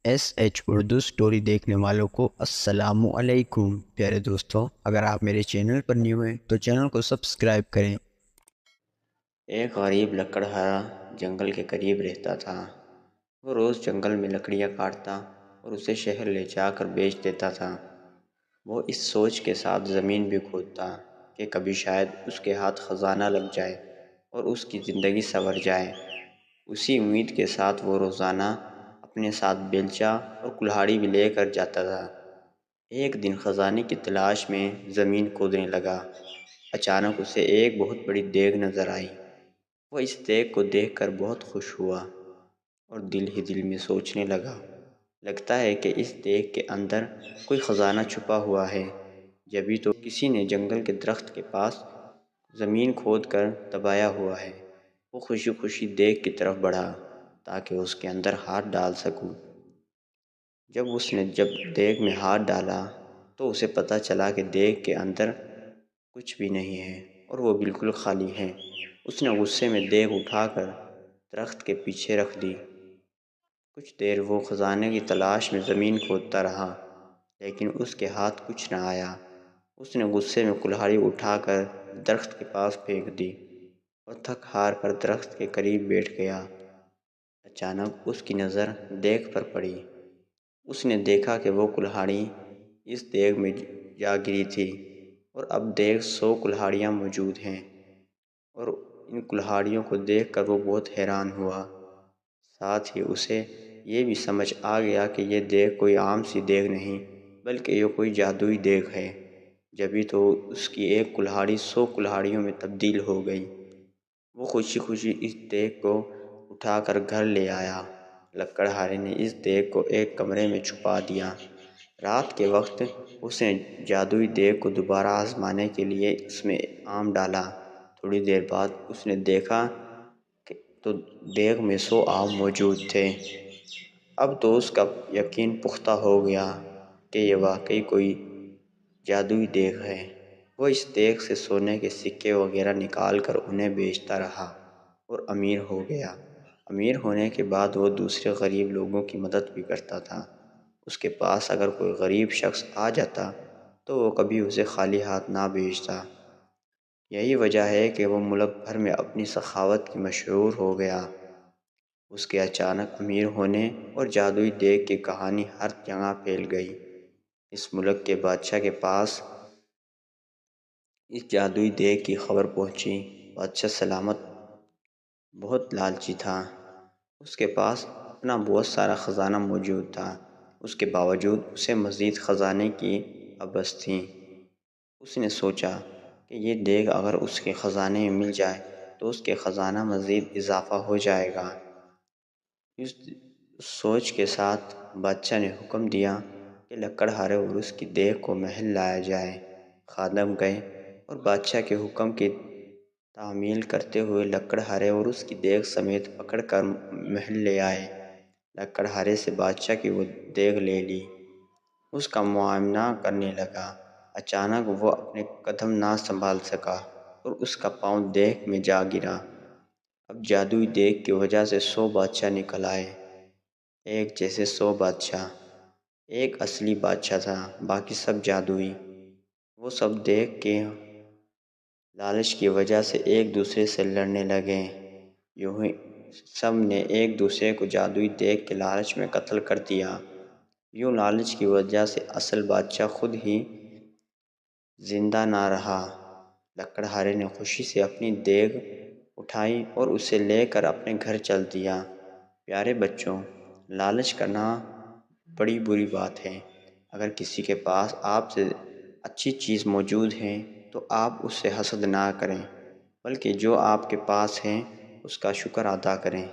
S H Urdu story دیکھنے والوں کو السلام علیکم پیارے دوستوں، اگر آپ میرے چینل پر نیو ہیں تو چینل کو سبسکرائب کریں۔ ایک غریب لکڑہارا جنگل کے قریب رہتا تھا۔ وہ روز جنگل میں لکڑیاں کاٹتا اور اسے شہر لے جا کر بیچ دیتا تھا۔ وہ اس سوچ کے ساتھ زمین بھی کھودتا کہ کبھی شاید اس کے ہاتھ خزانہ لگ جائے اور اس کی زندگی سنور جائے۔ اسی امید کے ساتھ وہ روزانہ اپنے ساتھ بیلچہ اور کلہاڑی بھی لے کر جاتا تھا۔ ایک دن خزانے کی تلاش میں زمین کھودنے لگا۔ اچانک اسے ایک بہت بڑی دیگ نظر آئی۔ وہ اس دیگ کو دیکھ کر بہت خوش ہوا اور دل ہی دل میں سوچنے لگتا ہے کہ اس دیگ کے اندر کوئی خزانہ چھپا ہوا ہے، جبھی تو کسی نے جنگل کے درخت کے پاس زمین کھود کر دبایا ہوا ہے۔ وہ خوشی خوشی دیگ کی طرف بڑھا تاکہ اس کے اندر ہاتھ ڈال سکوں۔ جب دیگ میں ہاتھ ڈالا تو اسے پتہ چلا کہ دیگ کے اندر کچھ بھی نہیں ہے اور وہ بالکل خالی ہے۔ اس نے غصے میں دیگ اٹھا کر درخت کے پیچھے رکھ دی۔ کچھ دیر وہ خزانے کی تلاش میں زمین کھودتا رہا، لیکن اس کے ہاتھ کچھ نہ آیا۔ اس نے غصے میں کلہاڑی اٹھا کر درخت کے پاس پھینک دی اور تھک ہار کر درخت کے قریب بیٹھ گیا۔ اچانک اس کی نظر دیگ پر پڑی۔ اس نے دیکھا کہ وہ کلہاڑی اس دیگ میں جا گری تھی اور اب دیگ 100 کلہاڑیاں موجود ہیں، اور ان کلہاڑیوں کو دیکھ کر وہ بہت حیران ہوا۔ ساتھ ہی اسے یہ بھی سمجھ آ گیا کہ یہ دیگ کوئی عام سی دیگ نہیں بلکہ یہ کوئی جادوئی دیگ ہے، جبھی تو اس کی ایک کلہاڑی 100 کلہاڑیوں میں تبدیل ہو گئی۔ وہ خوشی خوشی اس دیگ کو اٹھا کر گھر لے آیا۔ لکڑہارے نے اس دیگ کو ایک کمرے میں چھپا دیا۔ رات کے وقت اس نے جادوئی دیگ کو دوبارہ آزمانے کے لیے اس میں آم ڈالا۔ تھوڑی دیر بعد اس نے دیکھا کہ تو دیگ میں 100 آم موجود تھے۔ اب تو اس کا یقین پختہ ہو گیا کہ یہ واقعی کوئی جادوئی دیگ ہے۔ وہ اس دیگ سے سونے کے سکے وغیرہ نکال کر انہیں بیچتا رہا اور امیر ہو گیا۔ امیر ہونے کے بعد وہ دوسرے غریب لوگوں کی مدد بھی کرتا تھا۔ اس کے پاس اگر کوئی غریب شخص آ جاتا تو وہ کبھی اسے خالی ہاتھ نہ بھیجتا۔ یہی وجہ ہے کہ وہ ملک بھر میں اپنی سخاوت کی مشہور ہو گیا۔ اس کے اچانک امیر ہونے اور جادوئی دیگ کی کہانی ہر جگہ پھیل گئی۔ اس ملک کے بادشاہ کے پاس اس جادوئی دیگ کی خبر پہنچی۔ بادشاہ سلامت بہت لالچی تھا۔ اس کے پاس اپنا بہت سارا خزانہ موجود تھا، اس کے باوجود اسے مزید خزانے کی ہوس تھی۔ اس نے سوچا کہ یہ دیگ اگر اس کے خزانے میں مل جائے تو اس کے خزانہ مزید اضافہ ہو جائے گا۔ اس سوچ کے ساتھ بادشاہ نے حکم دیا کہ لکڑہارے اور اس کی دیگ کو محل لایا جائے۔ خادم گئے اور بادشاہ کے حکم کی تعمیل کرتے ہوئے لکڑہارے اور اس کی دیگ سمیت پکڑ کر محل لے آئے۔ لکڑہارے سے بادشاہ کی وہ دیگ لے لی، اس کا معائنہ کرنے لگا۔ اچانک وہ اپنے قدم نہ سنبھال سکا اور اس کا پاؤں دیگ میں جا گرا۔ اب جادوئی دیگ کی وجہ سے 100 بادشاہ نکل آئے، ایک جیسے 100 بادشاہ۔ ایک اصلی بادشاہ تھا، باقی سب جادوئی۔ وہ سب دیگ کے لالچ کی وجہ سے ایک دوسرے سے لڑنے لگے۔ یوں ہی سب نے ایک دوسرے کو جادوئی دیگ کے لالچ میں قتل کر دیا۔ یوں لالچ کی وجہ سے اصل بادشاہ خود ہی زندہ نہ رہا۔ لکڑہارے نے خوشی سے اپنی دیگ اٹھائی اور اسے لے کر اپنے گھر چل دیا۔ پیارے بچوں، لالچ کرنا بڑی بری بات ہے۔ اگر کسی کے پاس آپ سے اچھی چیز موجود ہے تو آپ اس سے حسد نہ کریں، بلکہ جو آپ کے پاس ہے اس کا شکر ادا کریں۔